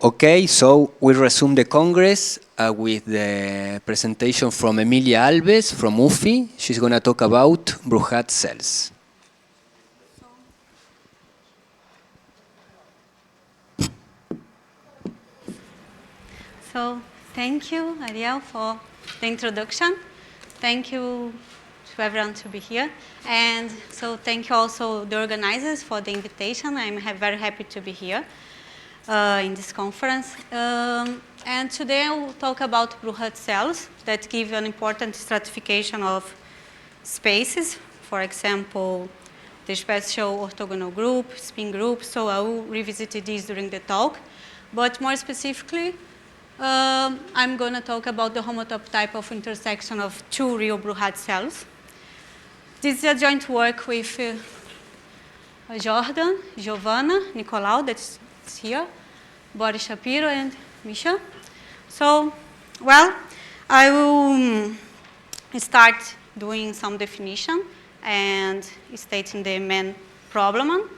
Okay, so we resume the Congress with the presentation from Emilia Alves from UFF. She's going to talk about Bruhat cells. So thank you, Ariel, for the introduction. Thank you to everyone to be here. And so thank you also the organizers for the invitation. I'm very happy to be here in this conference. And today I will talk about Bruhat cells that give an important stratification of spaces. For example, the special orthogonal group, spin group. So I will revisit these during the talk. But more specifically, I'm going to talk about the homotop type of intersection of two real Bruhat cells. This is a joint work with Jordan, Giovanna, Nicolau, that's here, Boris Shapiro, and Misha. So, well, I will start doing some definition and stating the main problem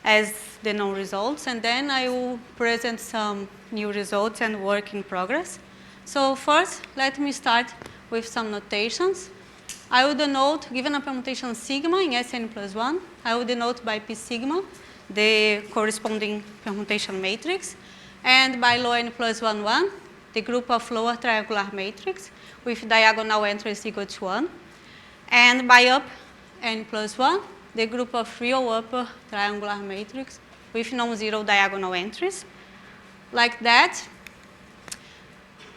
as the known results, and then I will present some new results and work in progress. So first, let me start with some notations. I will denote, given a permutation sigma in Sn+1, I will denote by P sigma the corresponding permutation matrix, and by low n+1, 1, the group of lower triangular matrix with diagonal entries equal to 1, and by up n+1, the group of real upper triangular matrix with non-zero diagonal entries. Like that,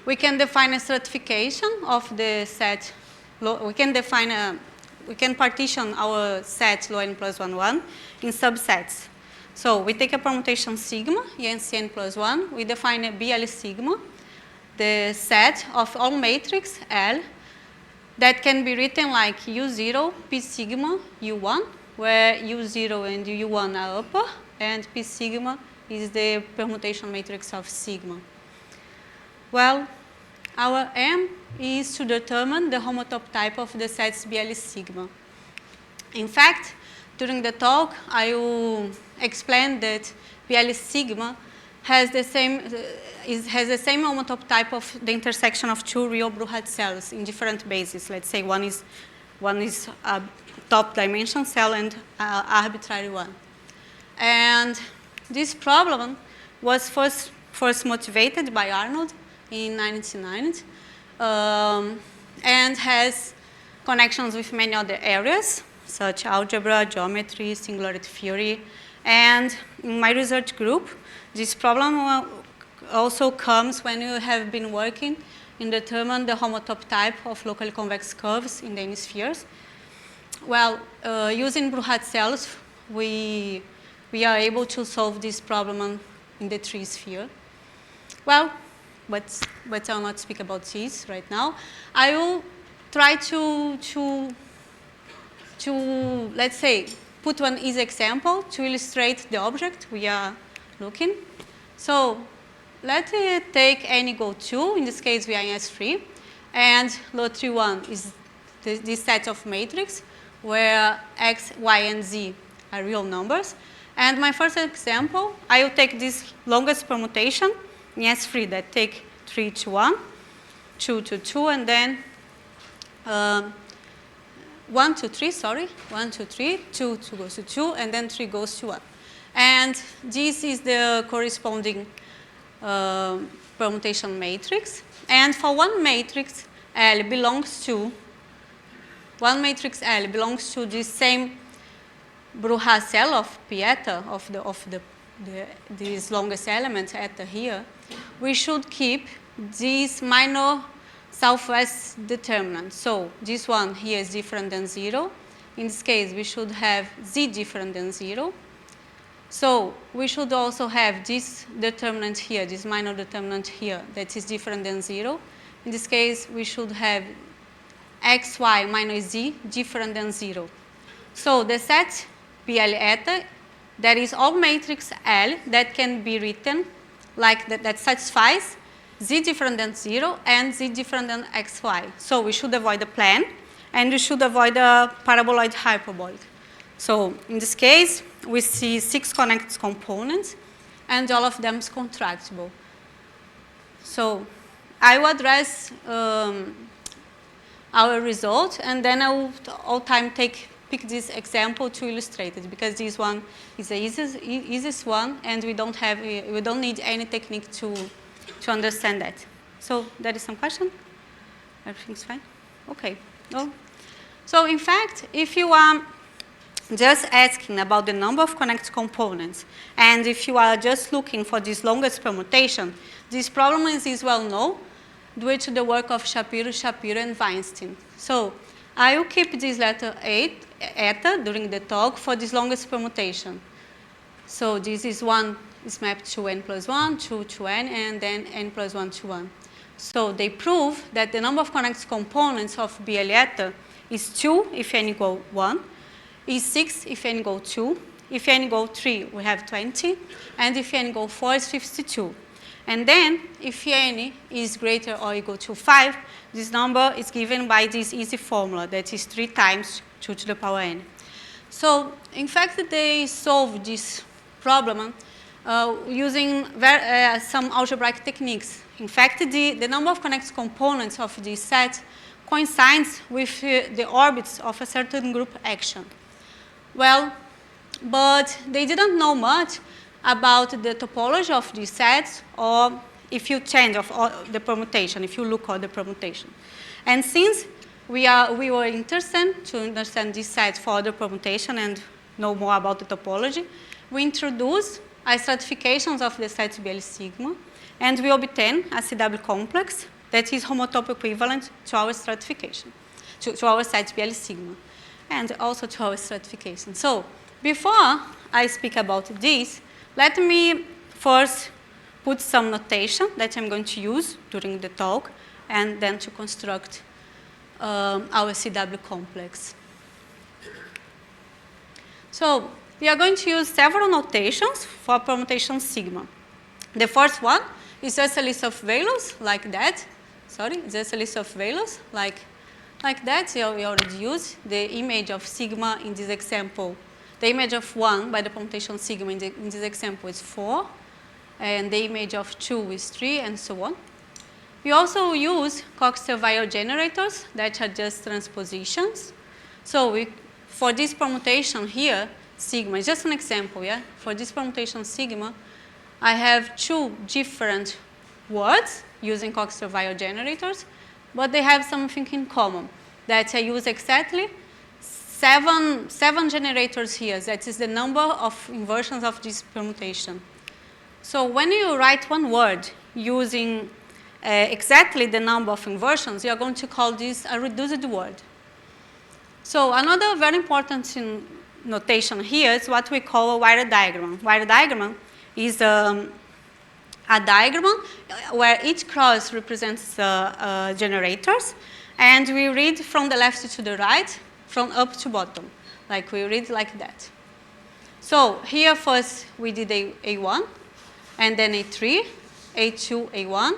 we can define a stratification of the set. We can partition our set low n+1, 1 in subsets. So we take a permutation sigma, N+1, we define a BL sigma, the set of all matrix L that can be written like U0, P sigma, U1, where U0 and U1 are upper, and P sigma is the permutation matrix of sigma. Well, our aim is to determine the homotop type of the sets BL sigma. In fact, during the talk, I will explain that BL sigma has the same homotop type of the intersection of two real Bruhat cells in different bases. Let's say one is a top dimension cell and arbitrary one. And this problem was first motivated by Arnold in 1990 and has connections with many other areas, such algebra, geometry, singularity theory. And in my research group, this problem also comes when you have been working in determining the homotop type of locally convex curves in the hemispheres. Well, using Bruhat cells, we are able to solve this problem in the tree sphere. Well, but I'll not speak about these right now. I will try to let's say, put one easy example to illustrate the object we are looking. So let's take n equal 2. In this case, we are in S3. And low 3, 1 is this set of matrix where x, y, and z are real numbers. And my first example, I will take this longest permutation in S3 that take 3 to 1, 2 to 2, and then 1 to 3, sorry, 1 to 3, 2 goes to 2, and then 3 goes to 1. And this is the corresponding permutation matrix. And for one matrix L belongs to this same Bruhat cell of P eta, of this longest element eta here, we should keep this minor southwest determinant. So this one here is different than 0. In this case, we should have z different than 0. So we should also have this determinant here, this minor determinant here, that is different than 0. In this case, we should have x, y minus z different than 0. So the set BL eta, that is all matrix L that can be written like that satisfies z different than 0 and z different than xy. So we should avoid the plane, and we should avoid the paraboloid hyperbolic. So in this case, we see 6 connected components, and all of them is contractible. So I will address our result, and then I will all time pick this example to illustrate it, because this one is the easiest one, and we don't need any technique to understand that. So there is some question? Everything's fine? Okay. No? So in fact, if you are just asking about the number of connected components, and if you are just looking for this longest permutation, this problem is well known due to the work of Shapiro, and Weinstein. So I will keep this letter eta during the talk for this longest permutation. So this is 1 is mapped to n plus 1, 2 to n, and then n plus 1 to 1. So they prove that the number of connected components of BL eta is 2 if n equal 1, is 6 if n equal 2, if n equal 3 we have 20, and if n equal 4 is 52. And then, if n is greater or equal to 5, this number is given by this easy formula, that is 3 times 2 to the power n. So, in fact, they solved this problem using some algebraic techniques. In fact, the number of connected components of this set coincides with the orbits of a certain group action. Well, but they didn't know much about the topology of these sets, or if you change the permutation, if you look at the permutation. And since we were interested to understand this set for the permutation and know more about the topology, we introduced a stratification of the set BL sigma, and we obtain a CW complex that is homotope equivalent to our stratification, to our set BL sigma, and also to our stratification. So before I speak about this, let me first put some notation that I'm going to use during the talk, and then to construct our CW complex. So we are going to use several notations for permutation sigma. The first one is just a list of values like that. Sorry, just a list of values like that. So we already used the image of sigma in this example. The image of 1 by the permutation sigma in this example is 4, and the image of 2 is 3, and so on. We also use Cox-Surveyor generators that are just transpositions. So for this permutation here, sigma is just an example, yeah? For this permutation sigma, I have 2 different words using Cox-Surveyor generators, but they have something in common, that I use exactly seven generators here. That is the number of inversions of this permutation. So when you write one word using exactly the number of inversions, you are going to call this a reduced word. So another very important notation here is what we call a wire diagram. Wire diagram is a diagram where each cross represents generators, and we read from the left to the right, from up to bottom, like we read like that. So here first we did A1, and then A3, A2, A1,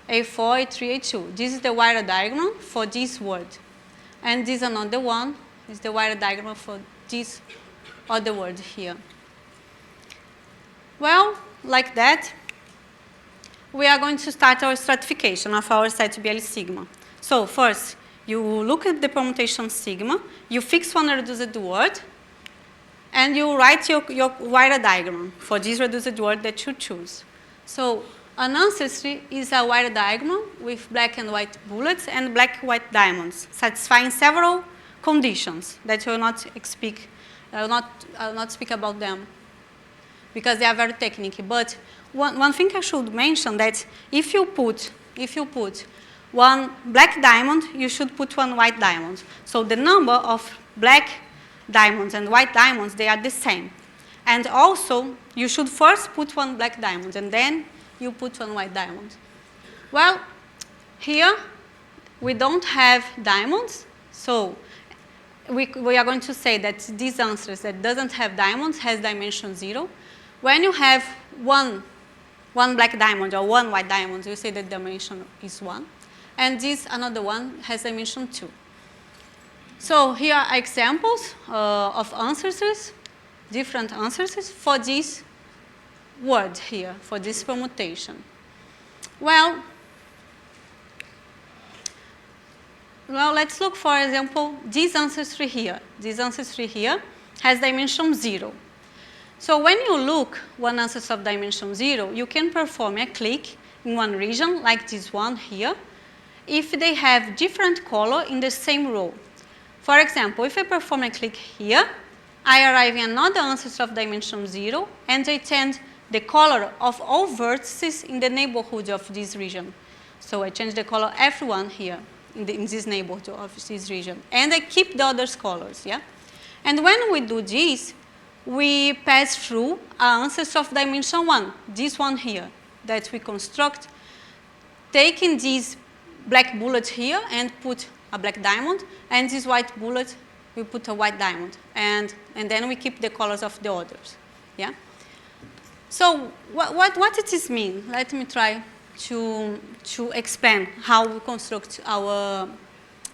A4, A3, A2. This is the wire diagram for this word. And this another one is the wire diagram for this other word here. Well, like that, we are going to start our stratification of our set BL sigma. So first, you look at the permutation sigma, you fix one reduced word, and you write your wire diagram for this reduced word that you choose. So an ancestry is a wire diagram with black and white bullets and black-white diamonds, satisfying several conditions that I will not speak about them because they are very technical. But one thing I should mention that if you put one black diamond, you should put one white diamond. So the number of black diamonds and white diamonds, they are the same. And also, you should first put one black diamond, and then you put one white diamond. Well, here, we don't have diamonds, so we are going to say that these answers that doesn't have diamonds has dimension 0. When you have one black diamond or one white diamond, you say that dimension is 1. And this another one has dimension 2. So here are examples of ancestors, different ancestors for this word here, for this permutation. Well, let's look, for example, this ancestry here. This ancestry here has dimension 0. So when you look one ancestor of dimension 0, you can perform a click in one region, like this one here, if they have different color in the same row. For example, if I perform a click here, I arrive in another ancestor of dimension 0, and I change the color of all vertices in the neighborhood of this region. So I change the color everyone here in this neighborhood of this region. And I keep the others colors, yeah? And when we do this, we pass through an ancestor of dimension 1, this one here, that we construct, taking this black bullet here and put a black diamond, and this white bullet, we put a white diamond. And then we keep the colors of the others, yeah? So what does this mean? Let me try to explain how we construct our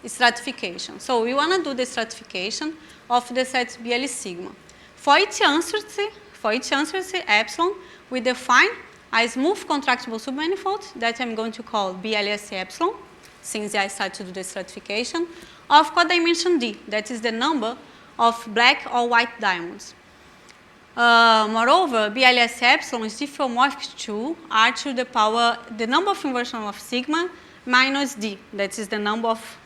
stratification. So we want to do the stratification of the set BL sigma. For each ancestry epsilon, we define a smooth contractible submanifold that I'm going to call BLS epsilon, since I start to do the stratification, of codimension D, that is the number of black or white diamonds. Moreover, BLS epsilon is diffeomorphic to R to the power, the number of inversion of sigma minus D, that is the number of,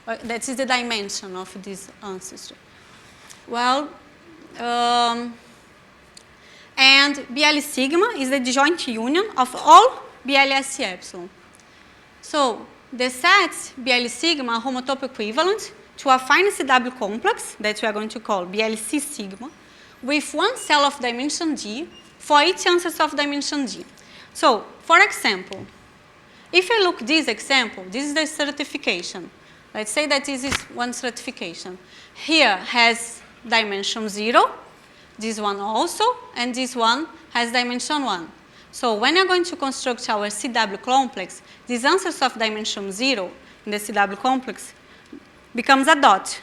that is the dimension of this ancestry. Well, and BL sigma is the disjoint union of all BLS epsilon. So the sets BL sigma are homotope equivalent to a fine CW complex that we are going to call BLC sigma, with one cell of dimension D for each ancestor of dimension D. So, for example, if I look this example, this is the stratification. Let's say that this is one stratification. Here has dimension 0, this one also, and this one has dimension 1. So when you're going to construct our CW complex, this ancestor of dimension 0 in the CW complex becomes a dot,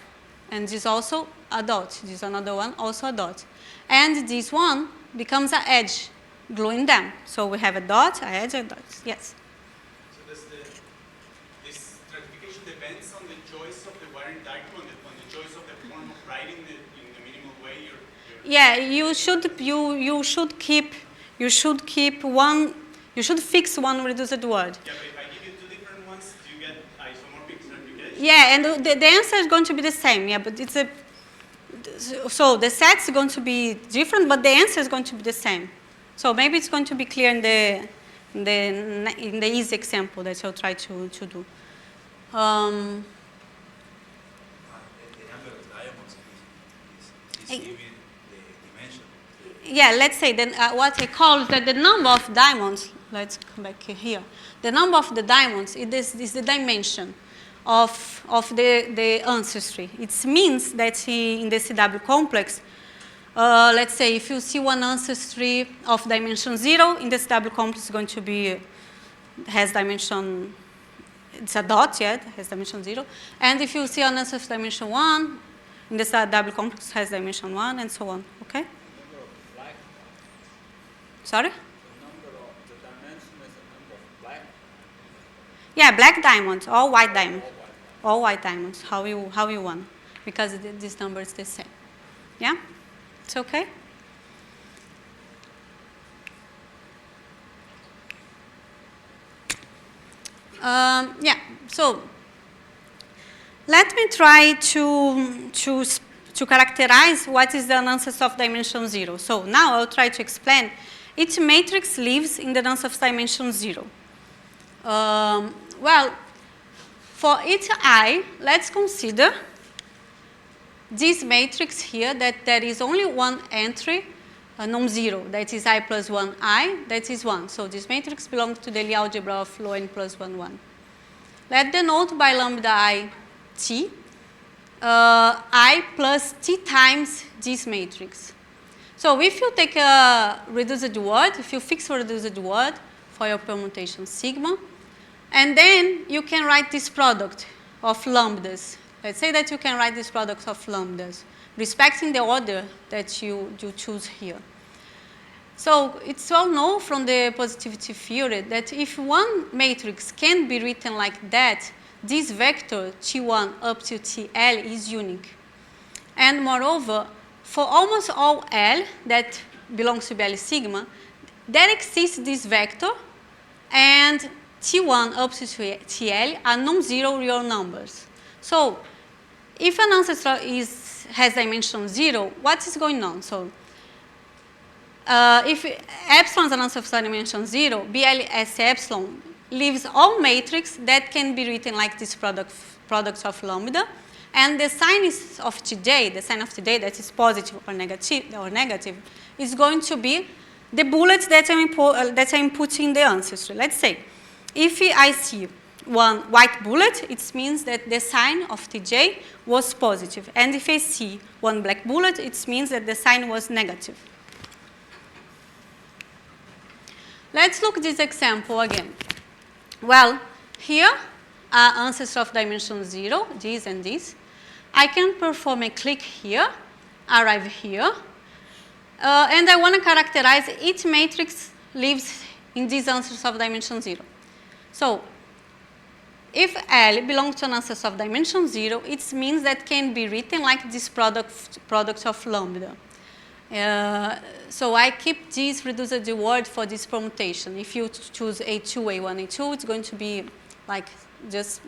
and this also a dot. This is another one, also a dot. And this one becomes an edge, gluing them. So we have a dot, a edge, a dot. Yes? So does this stratification depends on the choice of the wiring diagram, on the choice of the form of writing in the minimal way? Yeah, you should fix one reduced word. Yeah, but if I give you two different ones, do you get isomorphic stratification? Yeah, and the answer is going to be the same. Yeah, but it's a, so the set's going to be different, but the answer is going to be the same. So maybe it's going to be clear in the easy example that I'll try to do. The number of diamonds is given the dimension. Yeah, let's say then what I call that the number of diamonds, let's come back here. The number of the diamonds is the dimension of the ancestry. It means that in the CW complex, let's say if you see one ancestry of dimension 0, in the CW complex is going to be, has dimension, it's a dot, yeah, it has dimension 0. And if you see an ancestry of dimension 1, in the CW complex has dimension 1, and so on, okay? Sorry? The dimension is the number of black. Yeah, black diamonds, or white diamonds. All white diamonds, how you want, because this number is the same. Yeah? It's okay? Yeah, so let me try to characterize what is the ancestor of dimension 0. So now I'll try to explain each matrix lives in the ancestor of dimension 0. Well, for each I, let's consider this matrix here that there is only one entry, non-zero, that is I plus 1 I, that is 1. So this matrix belongs to the Lie algebra of low n plus 1, 1. Let denote by lambda I t, I plus t times this matrix. So if you take a reduced word, if you fix a reduced word for your permutation sigma, and then you can write this product of lambdas. Let's say that you can write this product of lambdas, respecting the order that you choose here. So it's well known from the positivity theory that if one matrix can be written like that, this vector T1 up to TL is unique. And moreover, for almost all L that belongs to BL sigma, there exists this vector, and T1 up to TL are non-zero real numbers. So if an ancestor has dimension 0, what is going on? So if epsilon is an ancestor dimension 0, BLS epsilon leaves all matrix that can be written like this product of lambda, and the sign of Tj, the sign of Tj that is positive or negative, is going to be the bullets that I'm putting in the ancestry. Let's say, if I see one white bullet, it means that the sign of Tj was positive. And if I see one black bullet, it means that the sign was negative. Let's look at this example again. Well, here are ancestors of dimension 0, this and this. I can perform a click here, arrive here, and I want to characterize each matrix lives in these ancestors of dimension 0. So if L belongs to an ancestor of dimension 0, it means that can be written like this product of lambda. So I keep this reduced word for this permutation. If you choose A2, A1, A2, it's going to be like just,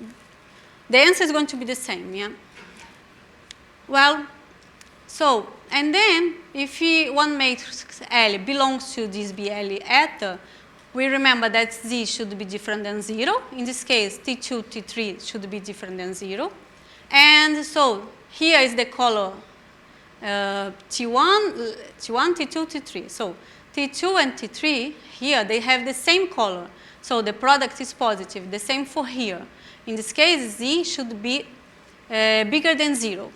the answer is going to be the same, yeah? Well, so, and then if one matrix L belongs to this BL eta, we remember that Z should be different than 0. In this case, T2, T3 should be different than 0. And so here is the color T1, T2, T3. So T2 and T3 here, they have the same color. So the product is positive. The same for here. In this case, Z should be bigger than 0.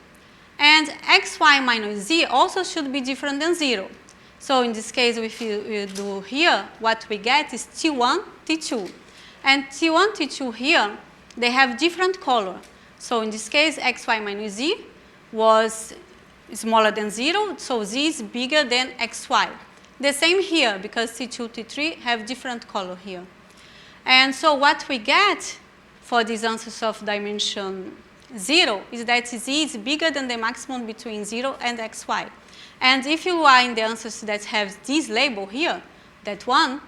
And xy minus z also should be different than 0. So in this case, if you do here, what we get is T1, T2. And T1, T2 here, they have different color. So in this case, xy minus z was smaller than 0, so z is bigger than xy. The same here, because T2, T3 have different color here. And so what we get for these answers of dimension 0 is that z is bigger than the maximum between 0 and xy. And if you are in the answers that have this label here, that one,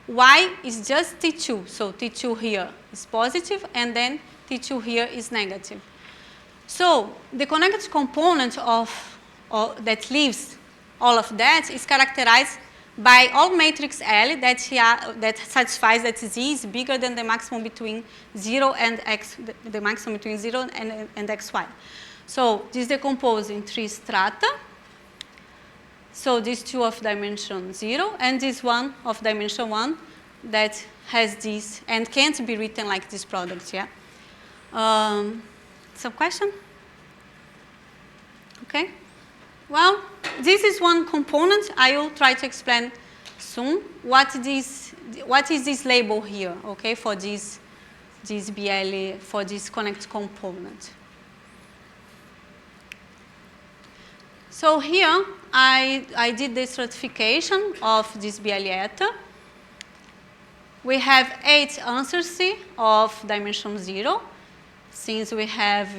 y is just T2. So T2 here is positive, and then T2 here is negative. So the connected component that leaves all of that is characterized by all matrix L that satisfies that z is bigger than the maximum between 0 and x, the maximum between 0 and xy. So this is decomposed in 3 strata. So these 2 of dimension 0, and this one of dimension 1 that has this and can't be written like this product, yeah? Some question? Okay. Well, this is one component. I will try to explain soon what is this label here, okay, for this BL, for this connect component. So here, I did the stratification of this BL eta. We have 8 answers of dimension 0, since we have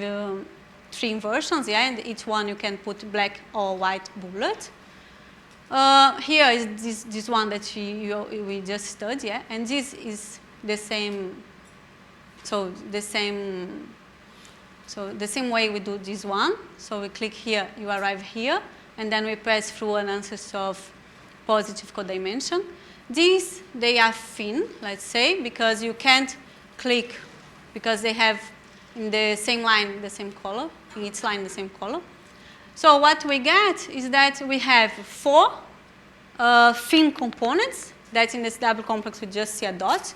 3 inversions, yeah, and each one you can put black or white bullet. Here is this one that we just studied, yeah, and this is the same. So the same way we do this one. So we click here, you arrive here, and then we pass through an ancestor of positive codimension. These, they are thin, let's say, because you can't click, because they have in the same line the same color, in each line the same color. So what we get is that we have 4 thin components, that in this double complex we just see a dot,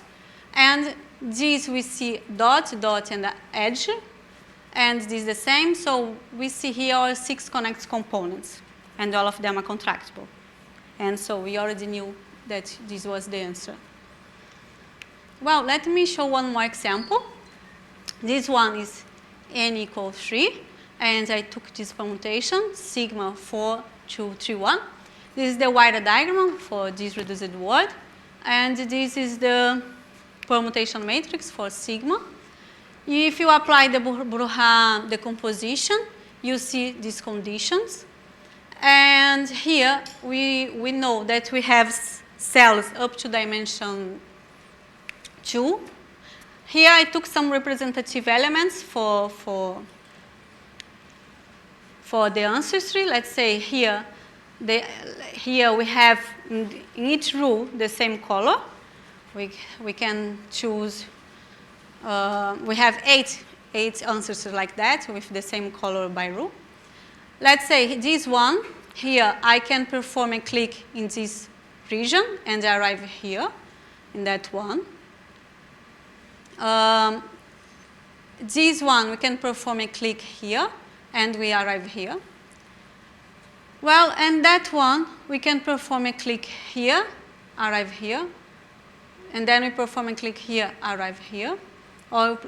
and these we see dot, dot, and the edge, and this is the same. So we see here all 6 connected components, and all of them are contractible. And so we already knew that this was the answer. Well, let me show one more example. This one is n equals 3, and I took this permutation, sigma 4, 2, 3, 1. This is the wire diagram for this reduced word, and this is the permutation matrix for sigma. If you apply the Bruhat decomposition, you see these conditions. And here we know that we have cells up to dimension 2. Here I took some representative elements for the ancestry. Let's say here we have in each row the same color. We can choose. We have eight ancestors like that with the same color by row. Let's say this one here, I can perform a click in this region and arrive here in that one. This one, we can perform a click here and we arrive here. Well, and that one, we can perform a click here, arrive here, and then we perform a click here, arrive here,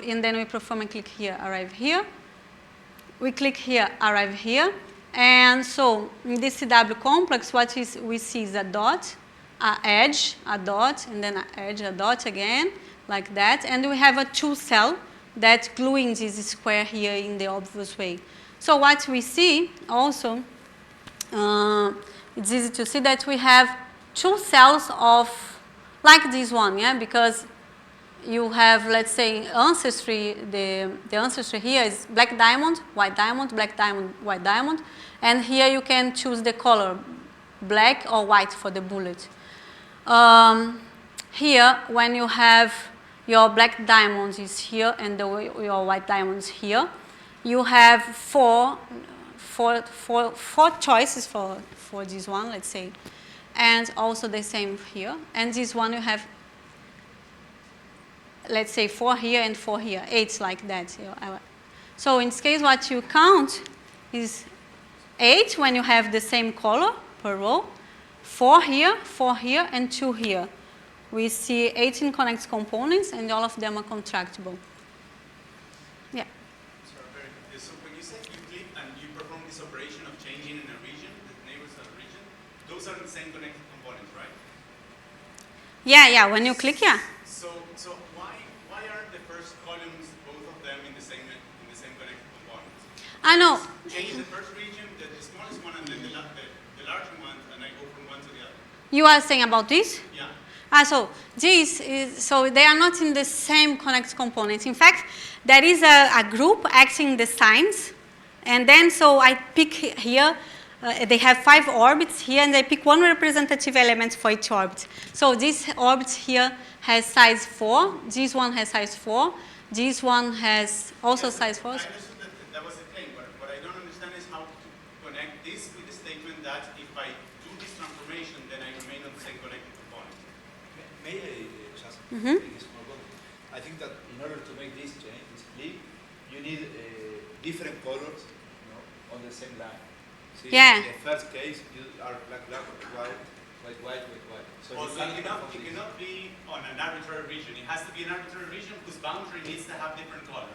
and then we perform a click here, arrive here. We click here, arrive here, and so in this CW complex, what we see is a dot, an edge, a dot, and then an edge, a dot again, like that, and we have a 2 cell that's gluing this square here in the obvious way. So what we see also, it's easy to see that we have 2 cells of, like this one, yeah, because you have, let's say, ancestry, the ancestry here is black diamond, white diamond, black diamond, white diamond, and here you can choose the color, black or white for the bullet. Here, when you have your black diamonds is here and your white diamonds here, you have four choices for this one, let's say, and also the same here. And this one you have, let's say, 4 here and 4 here, 8 like that. So in this case, what you count is 8 when you have the same color per row, 4 here, and 2 here. We see 18 connected components, and all of them are contractible. Yeah. So when you say you click and you perform this operation of changing in a region, the neighbors of a region, those are the same connected components, right? Yeah. When you click, yeah. So why are the first columns, both of them, in the same connected components? I know. Change the first region, the smallest one, and then the larger one, and I go from one to the other. You are saying about this? Yeah. So they are not in the same connected components. In fact, there is a group acting the signs, and then so I pick here. They have 5 orbits here, and I pick one representative element for each orbit. So this orbit here has size 4. This one has size 4. This one has also size 4. I understood that was the claim, but what I don't understand is how to connect this with the statement that if I do this transformation, then I remain on the same connected component. May I just make a small comment? I think that in order to make this change, this click, you need different colors, on the same line. See, Yeah. in the first case, you are black, white. So Also, it cannot be on an arbitrary region. It has to be an arbitrary region whose boundary needs to have different colors.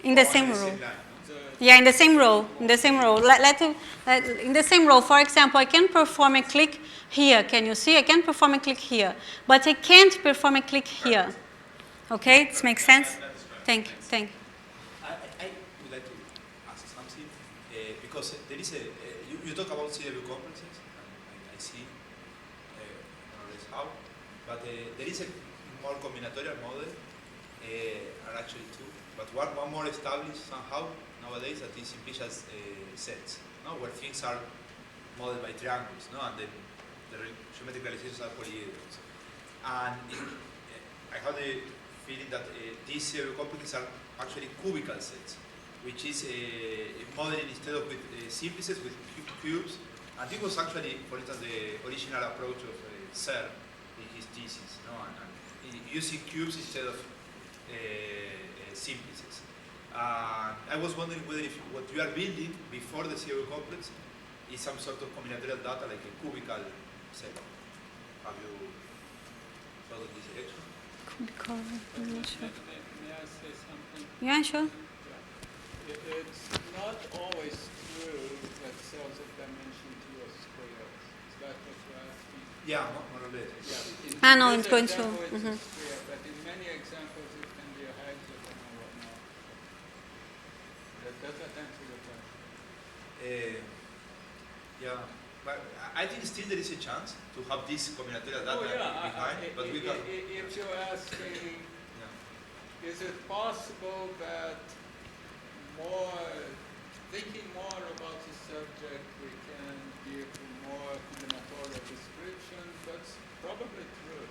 In the same row. line, no? Yeah, in the same row. In the same row. In the same row, for example, I can perform a click here. Can you see? I can perform a click here, but I can't perform a click here. Okay, this makes sense. Thank you. I would like to ask something because there is you talk about CW complexes. I see more or less how, but there is a more combinatorial model. Are actually 2, but one more established somehow nowadays that is implicit sets, where things are modeled by triangles, and then the geometric realizations are polyhedrons. And I have the feeling that these CW complexes are actually cubical sets, which is modeling instead of with simplices with cubes. And this was actually, for instance, the original approach of Serre in his thesis, and using cubes instead of simplices. I was wondering whether if what you are building before the CW complex is some sort of combinatorial data like a cubical set. Have you thought of this direction? Cubical, I'm not sure. May I say something? Yeah, sure. It's not always true that cells of dimension 2 are squares. It's that what you're asking? Yeah, more or less. Yeah. No, this it's going to. example, it's Mhm. a sphere, but in many examples it can be a hexagon or whatnot. Does that answer your question? Yeah, but I think still there is a chance to have this combinatorial data Oh yeah, behind, but we can. if you're asking, Yeah. is it possible that thinking more about the subject, we can give more combinatorial description? That's probably true.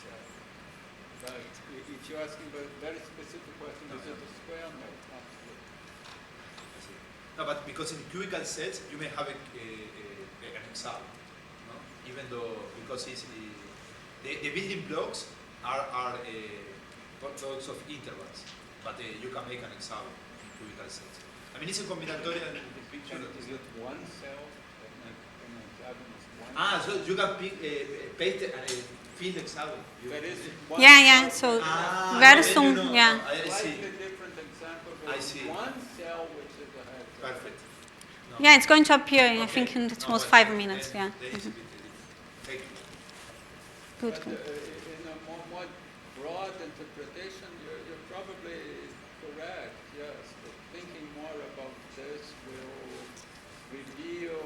So, but if you're asking a very specific question, is it a square? No, not true. No, but because in cubical sets you may have an example, no? Even though because it's the building blocks are products of intervals, but you can make an example in cubical sets. I mean, it's a combinatorial picture. Is it one cell? An hexagon is one? So you can paste a field hexagon. That is one Yeah. cell. So very then soon. you know, Yeah. I see. Slightly different example, but I see. one cell which is a hexagon. Perfect. No. Yeah, it's going to appear. I Okay. think in No, almost but 5 minutes. then- Yeah. then it's a bit different. Thank you. Good. But in a more broad interpretation, you're probably correct, yes. But thinking more about this will reveal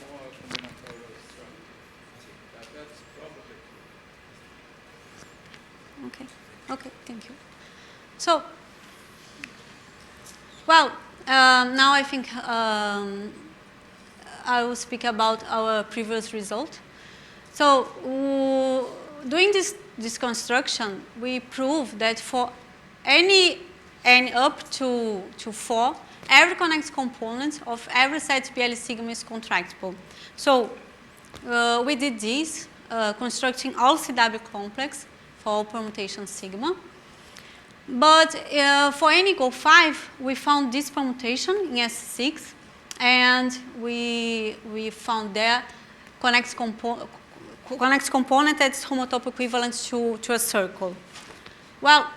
more combinatorial structure. That's probably true. Okay, thank you. So, well, now I think I will speak about our previous result. So, doing this construction, we prove that for any n up to 4, every connected component of every set BL sigma is contractible. So, we did this, constructing all CW complex for all permutation sigma. But for n equal 5, we found this permutation in S6, and we found there connects component that's homotope equivalent to a circle. Well,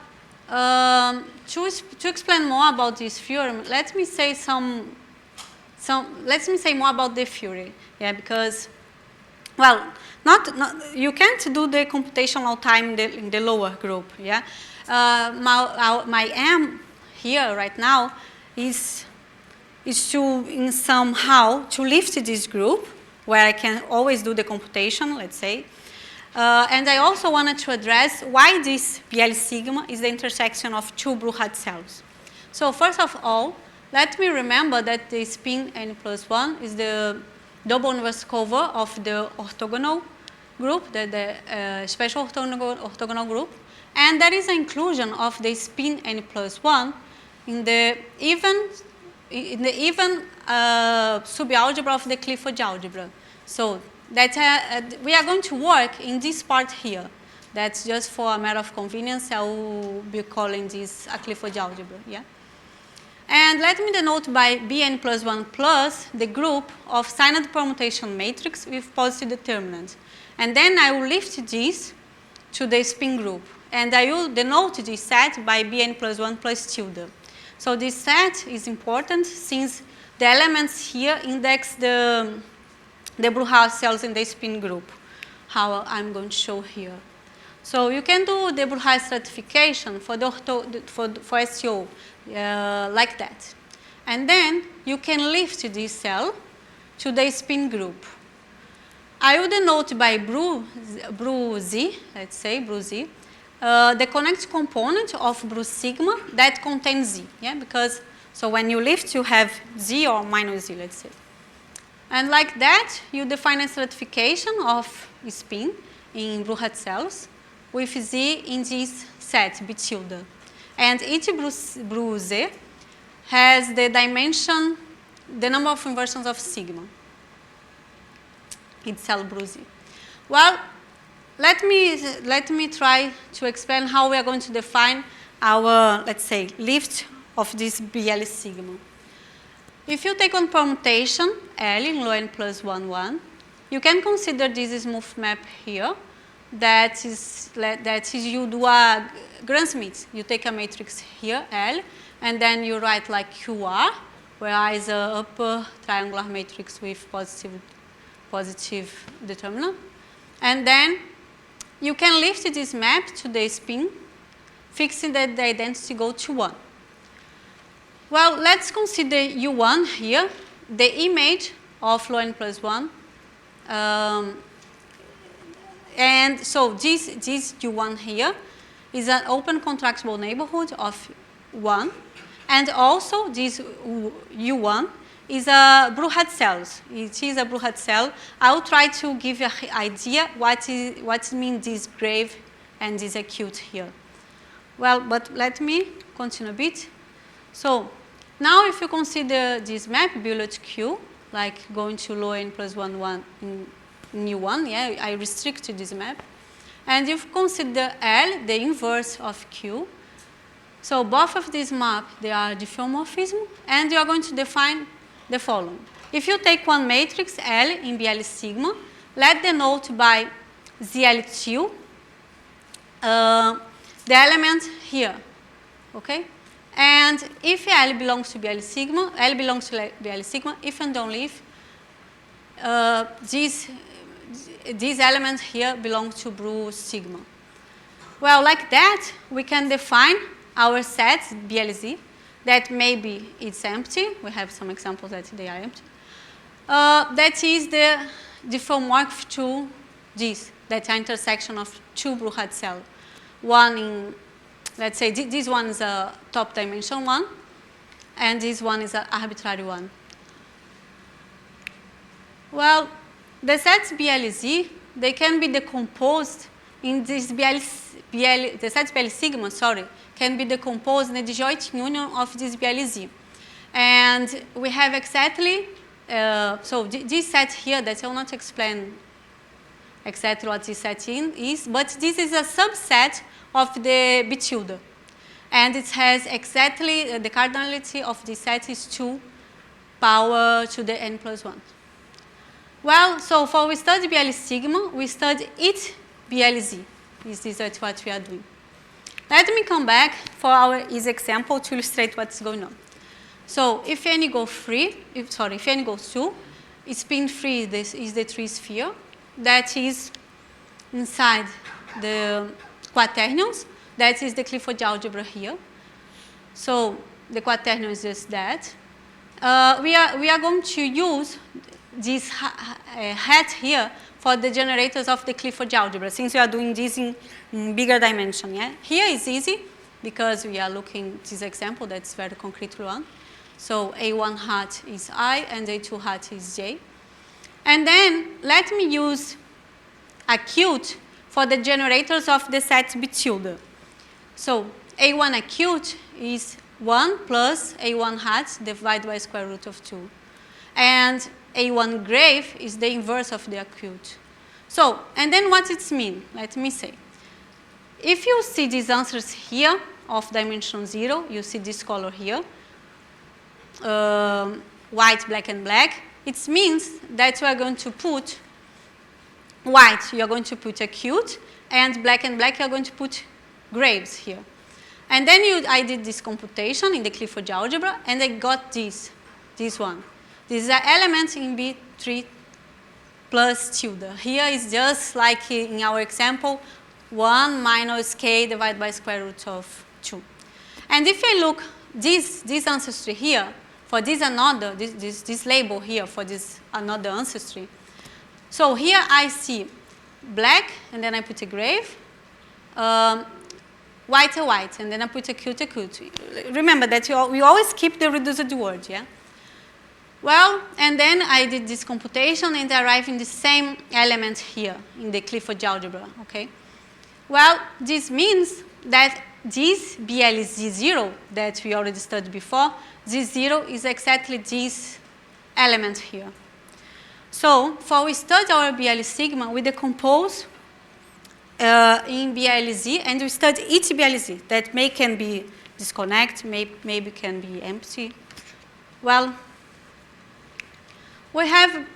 to explain more about this theorem, let me say more about the theory. Yeah, because, well, you can't do the computation all time in the lower group. Yeah, my aim here right now is to somehow to lift this group where I can always do the computation, let's say. And I also wanted to address why this BL sigma is the intersection of two Bruhat cells. So first of all, let me remember that the spin n+1 is the double inverse cover of the orthogonal group, the special orthogonal group. And there is an inclusion of the spin n+1 in the even subalgebra of the Clifford algebra. So that we are going to work in this part here. That's just for a matter of convenience. I will be calling this a Clifford algebra. Yeah. And let me denote by Bn+1 plus the group of signed permutation matrix with positive determinant. And then I will lift this to the spin group. And I will denote this set by Bn+1 plus tilde. So this set is important since the elements here index the Bruhat cells in the spin group, how I'm going to show here. So you can do the Bruhat stratification for SEO like that. And then you can lift this cell to the spin group. I will denote by Bru Z, let's say Bru Z, the connect component of Bru sigma that contains Z. Yeah, because so when you lift, you have Z or minus Z, let's say. And like that, you define a stratification of spin in Bruhat cells with Z in this set, B tilde. And each Bru Z has the dimension, the number of inversions of sigma. It's cell Bru Z. Well, let me try to explain how we are going to define our, let's say, lift of this BL sigma. If you take one permutation, L in low n+1, 1, you can consider this smooth map here. That is you do a Gram-Schmidt. You take a matrix here, L, and then you write like QR, where I is an upper triangular matrix with positive positive determinant. And then you can lift this map to the spin, fixing that the identity go to 1. Well, let's consider U1 here, the image of log n plus 1. And so this U1 here is an open contractible neighborhood of 1. And also this U1 is a Bruhat cell. It is a Bruhat cell. I will try to give you an idea what means this grave and this acute here. Well, but let me continue a bit. So now if you consider this map below to Q, like going to log n plus 1, 1 in U1, yeah, I restrict to this map. And if you consider L, the inverse of Q, so both of these maps, they are diffeomorphism, and you are going to define the following. If you take one matrix L in BL sigma, let denote by ZL2 the element here, okay? And if L belongs to BL sigma, L belongs to BL sigma, if and only if these elements here belong to Bru sigma. Well, like that, we can define our sets BLZ that maybe it's empty. We have some examples that they are empty. That is the diffeomorph to this, that intersection of two Bruhat cells. One in, let's say, this one is a top dimension one, and this one is an arbitrary one. Well, the sets BLZ, they can be decomposed in this the sets BL sigma, sorry, can be decomposed in the disjoint union of this BLZ. And we have exactly, so this set here that I will not explain exactly what this set is, but this is a subset of the B tilde. And it has exactly, the cardinality of this set is 2 power to the n plus 1. Well, so for we study BL sigma, we study it BLZ. This is what we are doing. Let me come back for our easy example to illustrate what's going on. So if n goes 3, if n goes 2, spin 3 is the 3 sphere that is inside the quaternions. That is the Clifford algebra here. So the quaternion is just that. We are going to use this hat here for the generators of the Clifford algebra, since we are doing this in bigger dimension. Yeah? Here is easy because we are looking at this example that's very concrete one. So A1 hat is I and A2 hat is J. And then let me use acute for the generators of the set B tilde. So A1 acute is 1 plus A1 hat divided by square root of 2. And A1 grave is the inverse of the acute. So, and then what it means? Let me say. If you see these answers here of dimension 0, you see this color here, white, black, and black, it means that you are going to put white, you are going to put acute, and black, you are going to put graves here. And then I did this computation in the Clifford algebra, and I got this one. These are elements in B3 plus tilde. Here is just like in our example, 1 minus k divided by square root of 2. And if I look this ancestry here, for this another, this label here for this another ancestry. So here I see black, and then I put a grave, white, and then I put acute. Remember that we always keep the reduced word, yeah? Well, and then I did this computation and I arrived in the same element here in the Clifford algebra, okay? Well, this means that this BLZ0 that we already studied before, this 0 is exactly this element here. So, for we study our BL sigma, we decompose in BLZ and we study each BLZ that can be disconnect, maybe can be empty. Well, we have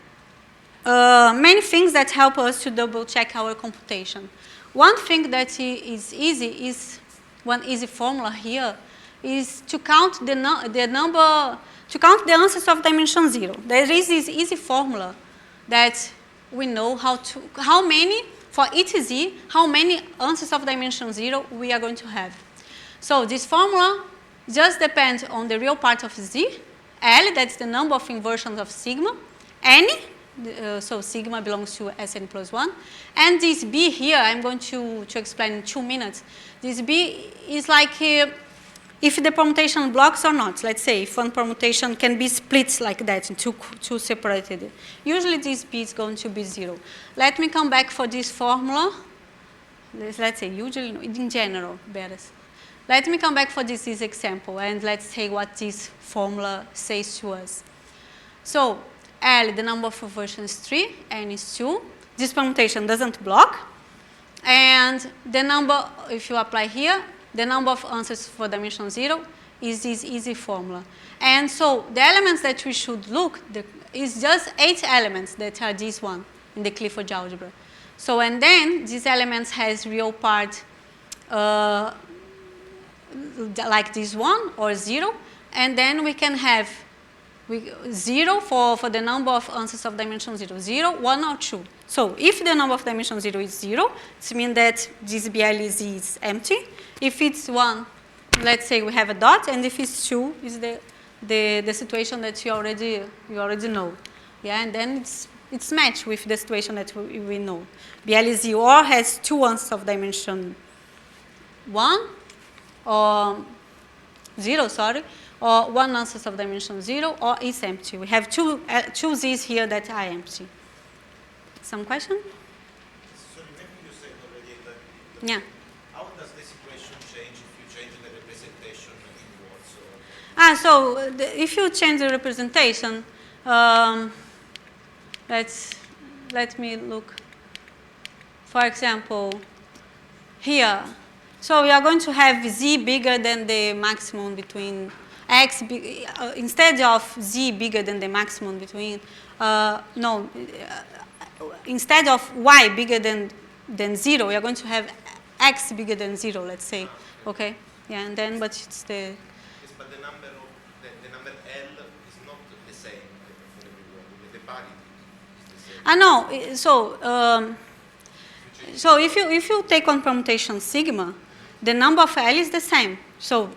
many things that help us to double check our computation. One thing that is easy is one easy formula here is to count the answers of dimension 0. There is this easy formula that we know how many, for each z, how many answers of dimension 0 we are going to have. So this formula just depends on the real part of z, L, that's the number of inversions of sigma, n, so sigma belongs to Sn plus 1, and this B here, I'm going to explain in 2 minutes. This B is like if the permutation blocks or not. Let's say if one permutation can be split like that in two separated. Usually this B is going to be 0. Let me come back for this formula. Let's say usually, in general, better. Let me come back for this example and let's say what this formula says to us. So L, the number of inversions is 3, N is 2. This permutation doesn't block. And the number, if you apply here, the number of answers for dimension 0 is this easy formula. And so the elements that we should look is just 8 elements that are this one in the Clifford algebra. So and then these elements has real part like this one or 0, and then we can have 0 for the number of answers of dimension 0, 0, 1 or 2. So if the number of dimension 0 is 0, it means that this BLZ is empty. If it's 1, let's say we have a dot, and if it's 2, is the situation that you already know. Yeah, and then it's matched with the situation that we know. BLZ or has 2 answers of dimension 1 or 0, sorry, or 1 answer of dimension 0, or is empty. We have two Z's here that are empty. Some question? Sorry, maybe you said already that. Yeah. How does the situation change if you change the representation in words? So if you change the representation, let me look. For example, here. So we are going to have Z bigger than the maximum between X, instead of Z bigger than the maximum between, instead of Y bigger than 0, we are going to have X bigger than 0, let's say. Okay? Yeah, and then, but it's the... Yes, but the number L is not the same for everyone. The parity is the same. So if you take on permutation sigma, the number of L is the same. So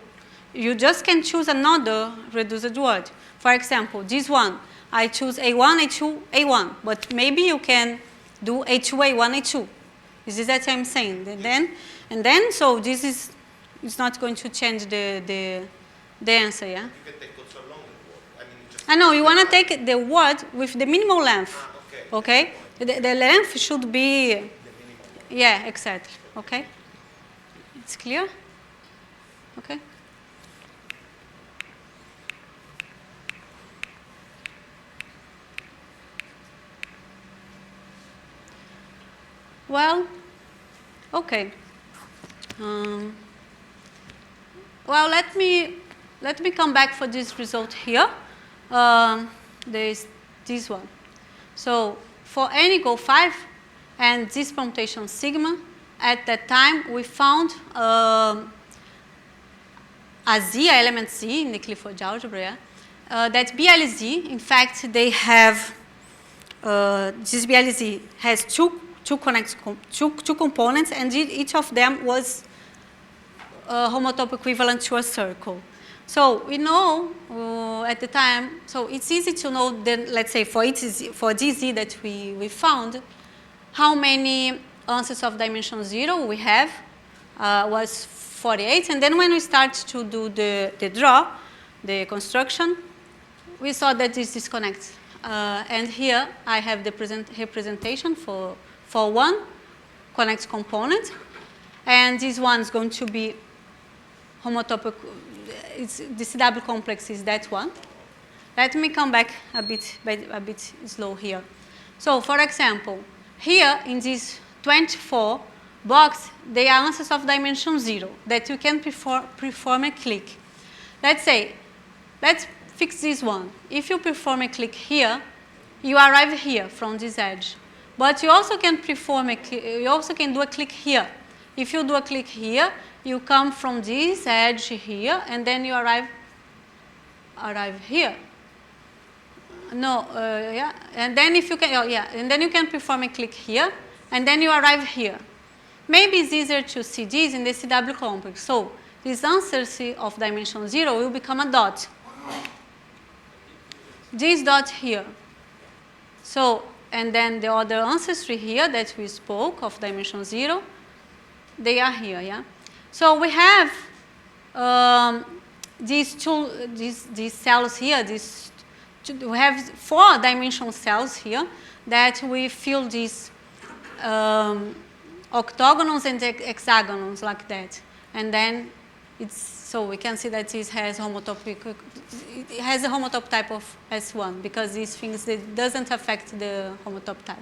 you just can choose another reduced word. For example, this one, I choose A1, A2, A1, but maybe you can do A2, A1, A2. Is this that I'm saying? And then, so this is, it's not going to change the answer, yeah? You can take also a longer word. I mean, just I know, you want to take the word with the minimal length. Okay? The length should be, yeah, exactly. Okay? It's clear? Okay? Well, okay. Well, let me come back for this result here. There is this one. So for n equal 5 and this permutation sigma, at that time we found a Z, element Z in the Clifford algebra, yeah? That BLZ, in fact, they have, this BLZ has two components, and each of them was homotope equivalent to a circle. So we know at the time, so it's easy to know that, let's say, for this Z that we found, how many answers of dimension 0 we have was 48. And then when we start to do the construction, we saw that this disconnects. And here I have the representation for one connect component, and this one is going to be homotopic. The CW complex is that one. Let me come back a bit slow here. So, for example, here in this 24 box, they are answers of dimension 0 that you can perform a click. Let's say, let's fix this one. If you perform a click here, you arrive here from this edge. But you also can do a click here. If you do a click here, you come from this edge here, and then you arrive here. No, yeah, and then if you can, oh, yeah, and then you can perform a click here, and then you arrive here. Maybe it's easier to see this in the CW complex. So this answer C of dimension 0 will become a dot. This dot here. So, and then the other ancestry here that we spoke of dimension 0, they are here, yeah? So we have these cells here, we have 4-dimensional cells here that we fill these octagonals and hexagonals like that. And then so we can see that this has homotopic, it has a homotope type of S1 because these things, it doesn't affect the homotope type.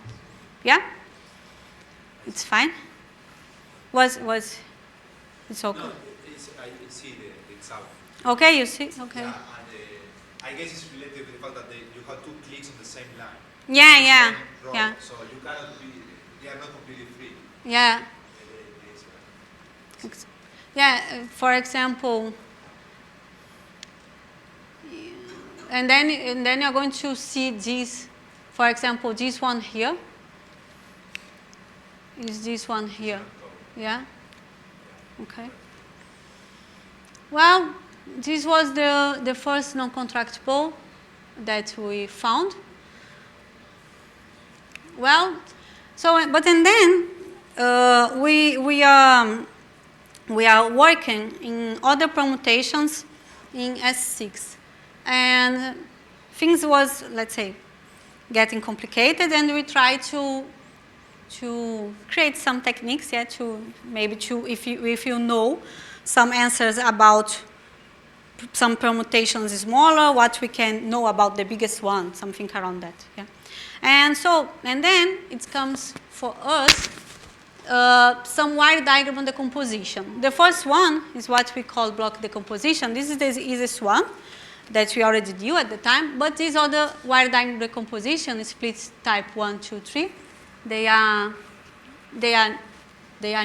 Yeah? It's fine? It's okay? No, I see the example. Okay, you see? Okay. Yeah, and I guess it's related to the fact that you have 2 clicks on the same line. Yeah, the yeah, same row, yeah. So you cannot be, they are not completely free. Yeah. Yeah, for example, and then you're going to see this, for example, this one here is this one here. Yeah? Okay. Well, this was the first non-contractible that we found. Well, so, but and then we are working in other permutations in S6. And things was, let's say, getting complicated, and we try to create some techniques, yeah, if you know some answers about some permutations smaller, what we can know about the biggest one, something around that, yeah. And then it comes for us some wire diagram decomposition. The first one is what we call block decomposition. This is the easiest one that we already knew at the time, but these other wire diagram decomposition split type 1, 2, 3. They are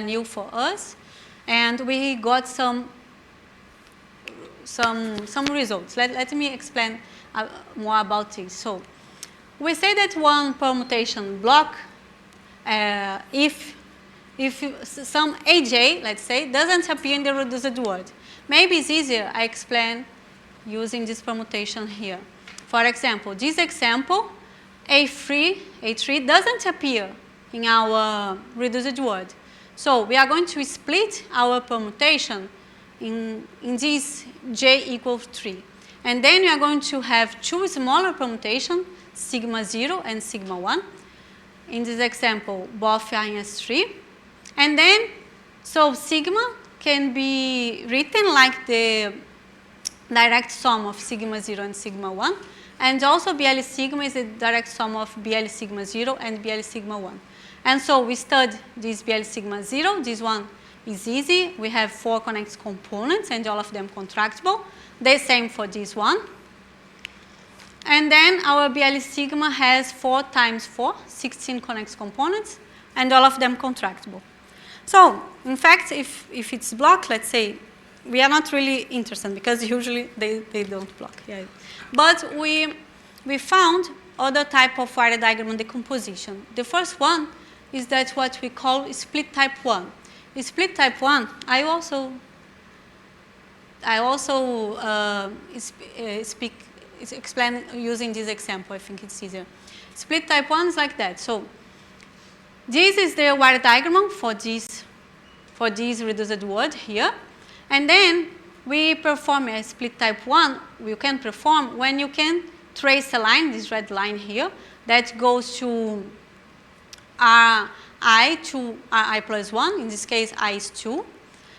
new for us, and we got some results. Let me explain more about this. So we say that one permutation block, if some AJ, let's say, doesn't appear in the reduced word. Maybe it's easier I explain using this permutation here. For example, this example, A3 doesn't appear in our reduced word. So we are going to split our permutation in this J equals 3. And then we are going to have 2 smaller permutations, sigma 0 and sigma 1. In this example, both are in S3. And then, so sigma can be written like the direct sum of sigma 0 and sigma 1. And also BL sigma is the direct sum of BL sigma 0 and BL sigma 1. And so we study this BL sigma 0. This one is easy. We have 4 connected components and all of them contractible. The same for this one. And then our BL sigma has 4 times 4, 16 connected components, and all of them contractible. So, in fact, if it's blocked, let's say, we are not really interested because usually they don't block. Yeah. But we found other type of wire diagram decomposition. The first one is that what we call split type 1. Split type 1, I also explain using this example. I think it's easier. Split type 1 is like that. So this is the wire diagram for this reduced word here. And then we perform a split type 1. You can perform when you can trace a line, this red line here, that goes to Ri to Ri plus 1. In this case, I is 2.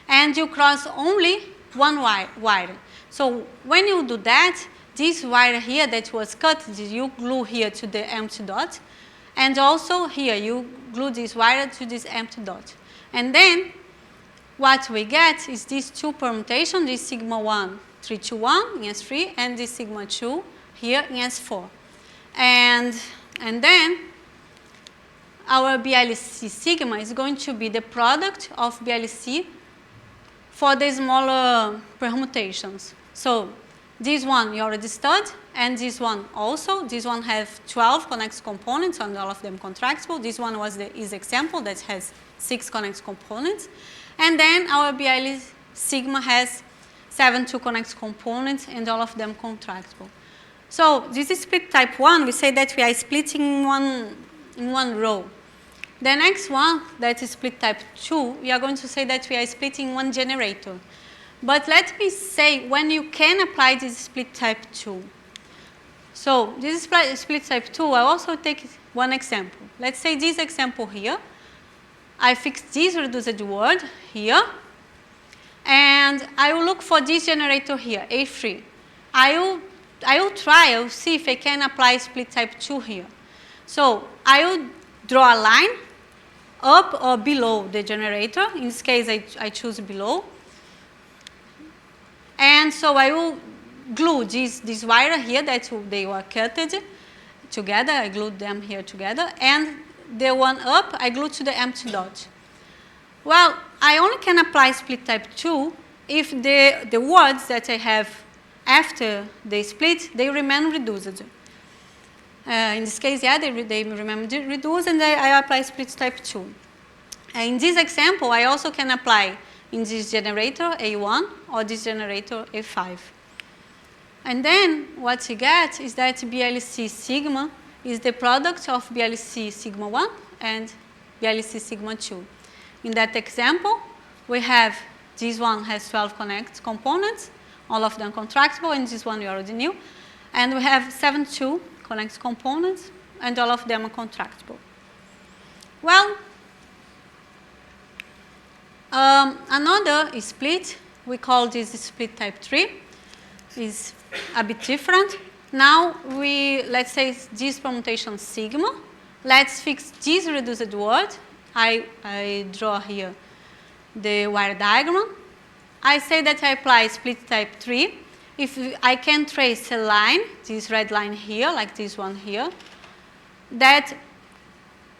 And you cross only one wire. So when you do that, this wire here that was cut, you glue here to the empty dot. And also here, you glue this wire to this empty dot. And then what we get is these 2 permutations, this sigma 1, 3 to 1 in S3, and this sigma 2 here in S4. And then our BLC sigma is going to be the product of BLC for the smaller permutations. So This one you already studied, and this one also. This one has 12 connected components, and all of them contractible. This one was the easy example that has 6 connected components. And then our BL sigma has 7 2-connected components, and all of them contractible. So this is split type 1. We say that we are splitting in one row. The next one, that is split type 2, we are going to say that we are splitting one generator. But let me say when you can apply this split type 2. So this is split type 2. I'll also take one example. Let's say this example here. I fix this reduced word here. And I will look for this generator here, A3. I will see if I can apply split type 2 here. So I will draw a line up or below the generator. In this case, I choose below. And so I will glue this wire here that they were cut together. I glued them here together. And the one up, I glue to the empty dot. Well, I only can apply split type 2 if the words that I have after the split, they remain reduced. In this case, yeah, they remain reduced, and I apply split type 2. In this example, I also can apply in this generator A1 or this generator A5. And then what you get is that BLC sigma is the product of BLC sigma 1 and BLC sigma 2. In that example, we have this one has 12 connected components, all of them contractible, and this one we already knew. And we have 7 2 connected components, and all of them are contractible. Well, another split, we call this split type 3, is a bit different. Now, let's say this permutation sigma. Let's fix this reduced word. I draw here the wire diagram. I say that I apply split type 3. If I can trace a line, this red line here, like this one here, that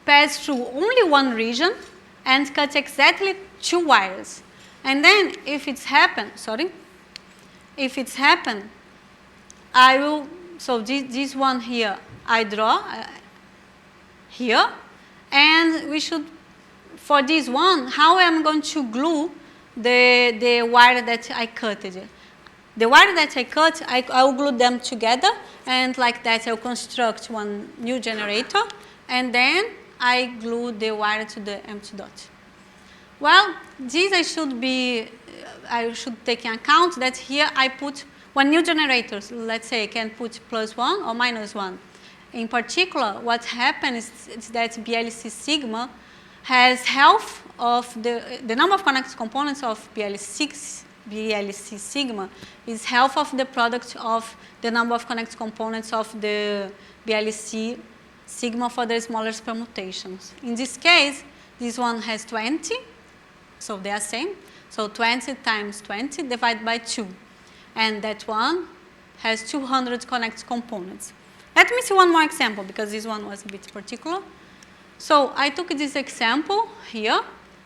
pass through only one region and cut exactly 2 wires. And then if it's happened, I will, so this one here, I draw here, and we should, for this one, how am I going to glue the wire that I cut? The wire that I cut, I will glue them together, and like that I'll construct one new generator, and then I glue the wire to the empty dot. Well, this I should take in account that here I put one new generator. So let's say I can put +1 or -1. In particular, what happens is that BLC sigma has half of the number of connected components of BLC sigma is half of the product of the number of connected components of the BLC sigma for the smallest permutations. In this case, this one has 20, so they are same. So 20 times 20 divided by 2. And that one has 200 connected components. Let me see one more example, because this one was a bit particular. So I took this example here,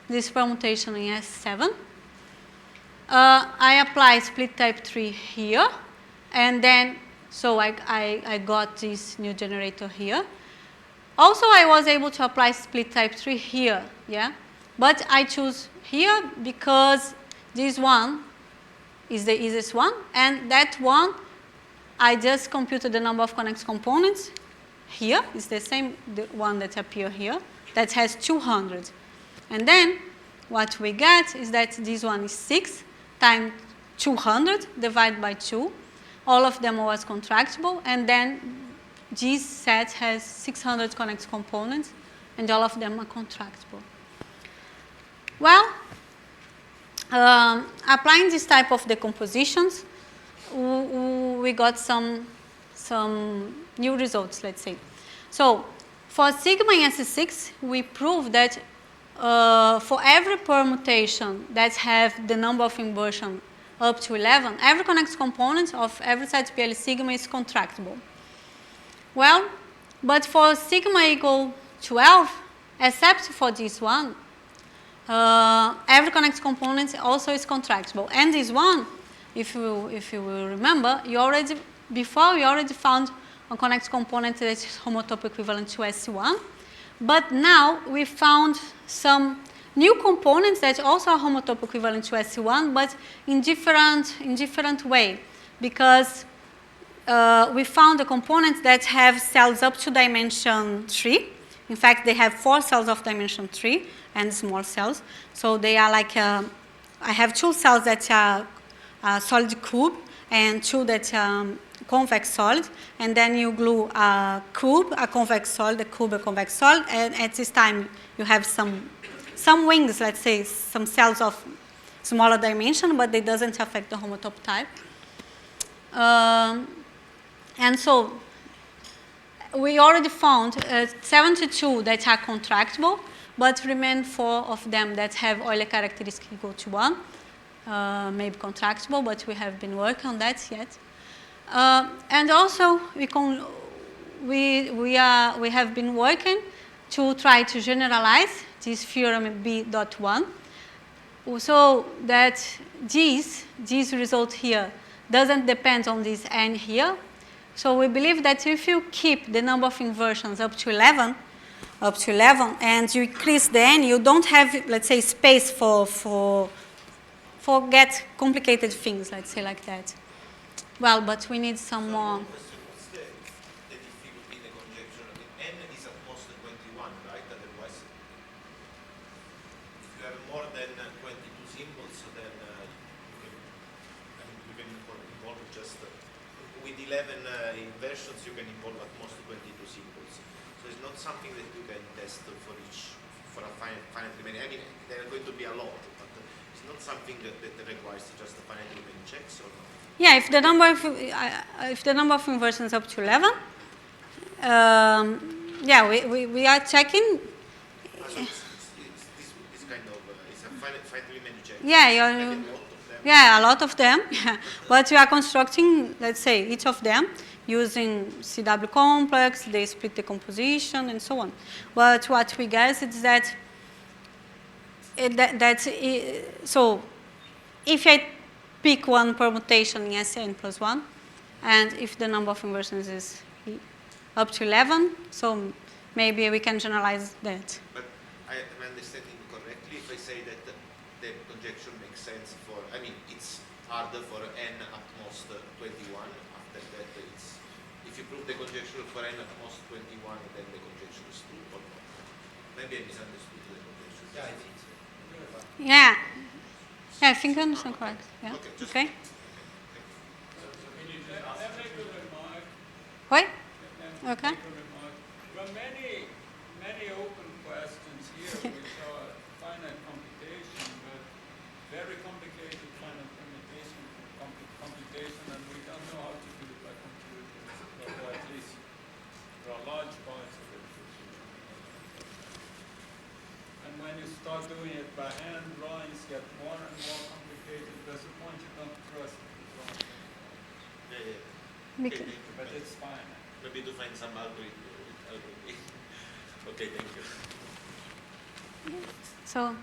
this permutation in S7. I apply split type 3 here, and then, so I got this new generator here. Also, I was able to apply split type 3 here, yeah? But I choose here because this one is the easiest one, and that one, I just computed the number of connected components here. It's the same one that appears here, that has 200. And then, what we get is that this one is 6 times 200 divided by 2. All of them was contractible, and then this set has 600 connected components, and all of them are contractible. Well, applying this type of decompositions, we got some new results, let's say. So, for sigma in S6, we proved that for every permutation that have the number of inversion up to 11, every connected component of every set PL sigma is contractible. Well, but for sigma equal 12, except for this one, every connected component also is contractible. And this one, if you will remember, before we already found a connected component that is homotope equivalent to SC1, but now we found some new components that also are homotope equivalent to SC1, but in different way, because we found the components that have cells up to dimension 3. In fact, they have 4 cells of dimension 3 and small cells. So they are like, I have 2 cells that are solid cube and 2 that are convex solid. And then you glue a cube, a convex solid, a cube, a convex solid. And at this time, you have some wings, let's say, some cells of smaller dimension, but it doesn't affect the homotope type. And so we already found 72 that are contractible, but remain 4 of them that have Euler characteristic equal to 1. Maybe contractible, but we have been working on that yet. And also, we have been working to try to generalize this theorem B.1, so that this result here doesn't depend on this n here. So we believe that if you keep the number of inversions up to 11, and you increase the n, you don't have, let's say, space for get complicated things, let's say like that. Well, but we need some more. What's the difficulty in the conjecture? N is at most 21, right? Otherwise, if you have more than 22 symbols, then you can involve just with 11 inversions, you can involve at most 22 symbols. So it's not something that you can test for a finite remaining. I mean, there are going to be a lot, but it's not something that requires just a finite remaining checks or not. Yeah, if the number of inversions up to 11, yeah, we are checking. So this kind of it's a finite remaining check. Yeah, a lot of them. Yeah. But we are constructing, let's say, each of them using CW complex, they split decomposition, and so on. But what we guess is that, so if I pick one permutation in SN plus 1, and if the number of inversions is up to 11, so maybe we can generalize that. But am I understanding correctly if I say that the conjecture makes sense for, I mean, it's harder for n at most 21, after that it's, if you prove the conjecture for n at most 21, then the conjecture is true or not? Maybe I misunderstood the conjecture. Yeah, I think so. Yeah. Yeah, I think I understand correct. Yeah. Okay. Wait. Okay. There are many open questions here which are finite computation, but very complicated finite computation, and we don't know how to do it by computers, or at least there are large parts of it. And when you start doing it by hand, drawings get more and more complicated. There's a point you don't trust the drawing. Yeah. But it's fine. Maybe to find some algorithm. Okay, thank you. So,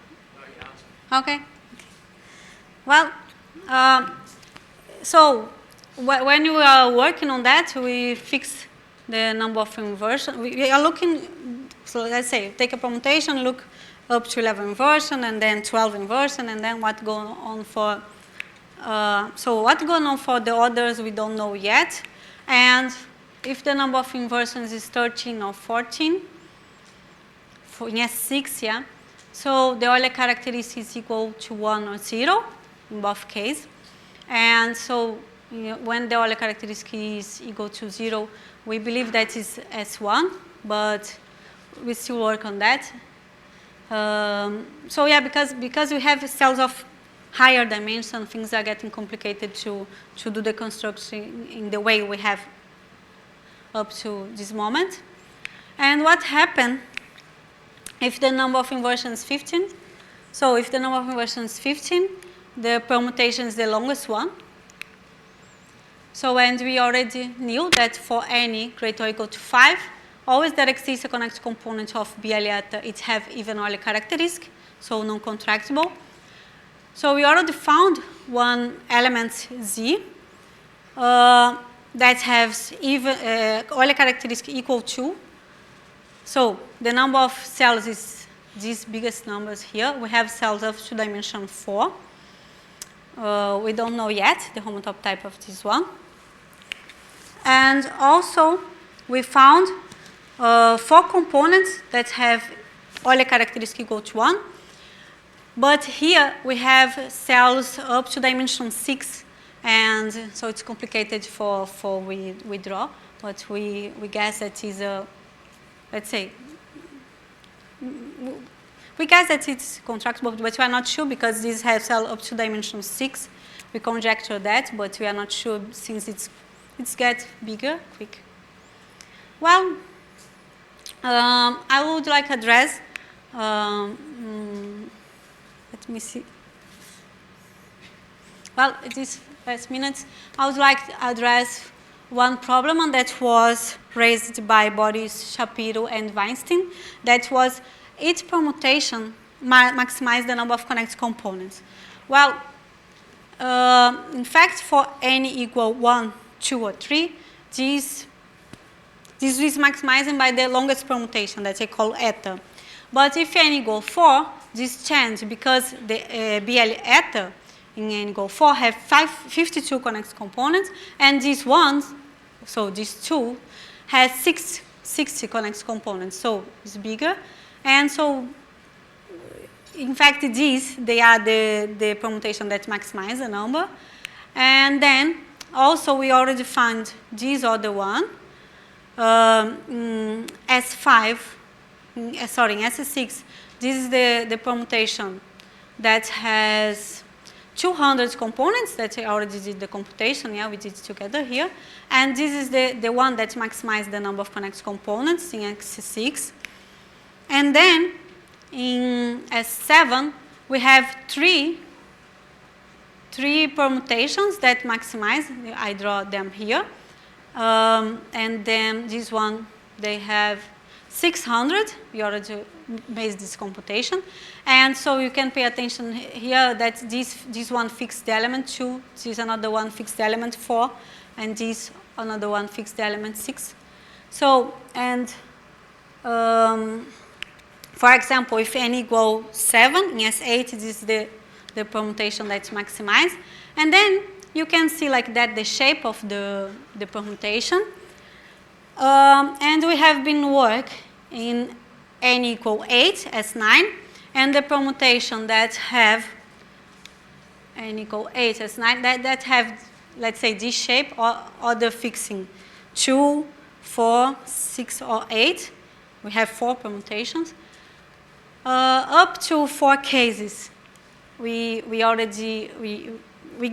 okay. Well, so when we are working on that, we fix the number of inversions. We are looking, so let's say, take a permutation, look up to 11 inversion, and then 12 inversion, and then what goes on for, so what goes on for the others, we don't know yet. And if the number of inversions is 13 or 14, for yes, 6, yeah, so the Euler characteristic is equal to 1 or 0 in both cases. And so when the Euler characteristic is equal to 0, we believe that is S1, but we still work on that. So yeah, because we have cells of higher dimension, things are getting complicated to do the construction in the way we have up to this moment. And what happened if the number of inversions is 15? So if the number of inversions is 15, the permutation is the longest one. So, and we already knew that for any greater or equal to 5, always there exists a connected component of B Elliott, it have even Euler characteristic, so non-contractible. So we already found one element Z that has even Euler characteristic equal to. So the number of cells is these biggest numbers here. We have cells up to dimension 4. We don't know yet the homotop type of this one. And also we found 4 components that have Euler characteristic equal to 1. But here we have cells up to dimension 6, and so it's complicated for we draw. But we guess that is a, let's say, we guess that it's contractible, but we are not sure because these have cell up to dimension 6. We conjecture that, but we are not sure since it's get bigger quick. Well, I would like address. Let me see. Well, these last minutes, I would like to address one problem, and that was raised by Boris, Shapiro, and Weinstein. That was each permutation maximize the number of connected components. Well, in fact, for n equal 1, 2, or 3, this is maximizing by the longest permutation that I call eta. But if n equal 4, this change because the BL eta in n equal 4 have 52 connected components, and these ones, so these 2, has 60 connected components, so it's bigger. And so, in fact, these, they are the permutation that maximize the number. And then, also, we already found this other one, S5, sorry, S6, this is the permutation that has 200 components that I already did the computation, yeah, we did it together here. And this is the one that maximizes the number of connected components in S6. And then in S7, we have three permutations that maximize. I draw them here. And then this one, they have 600. We already made this computation. And so you can pay attention here that this one fixed the element 2, this another one fixed the element 4, and this another one fixed the element 6. So, and for example, if n equals 7, in S8, this is the permutation that's maximized. And then you can see like that the shape of the permutation. And we have been working in n equal 8, S9, and the permutation that have n equal 8, S9, that have, let's say, this shape, or other fixing 2, 4, 6, or 8. We have 4 permutations. Up to 4 cases, we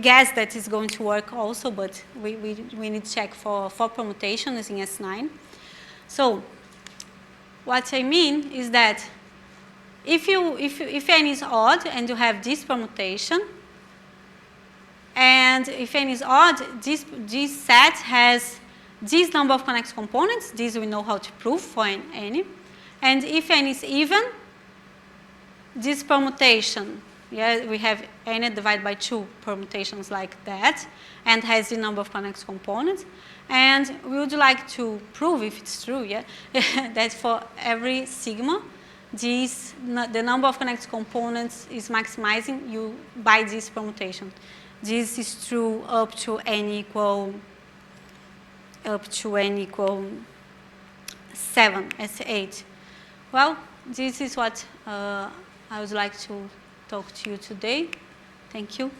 guess that it's going to work also, but we need to check for 4 permutations in S9. So what I mean is that if n is odd and you have this permutation, and if n is odd, this set has this number of connected components. This we know how to prove for n. And if n is even, this permutation, yeah, we have n divided by 2 permutations like that, and has the number of connected components. And we would like to prove, if it's true, yeah, that for every sigma, the number of connected components is maximizing you by this permutation. This is true up to n equal 7, S8. Well, this is what I would like to talk to you today. Thank you.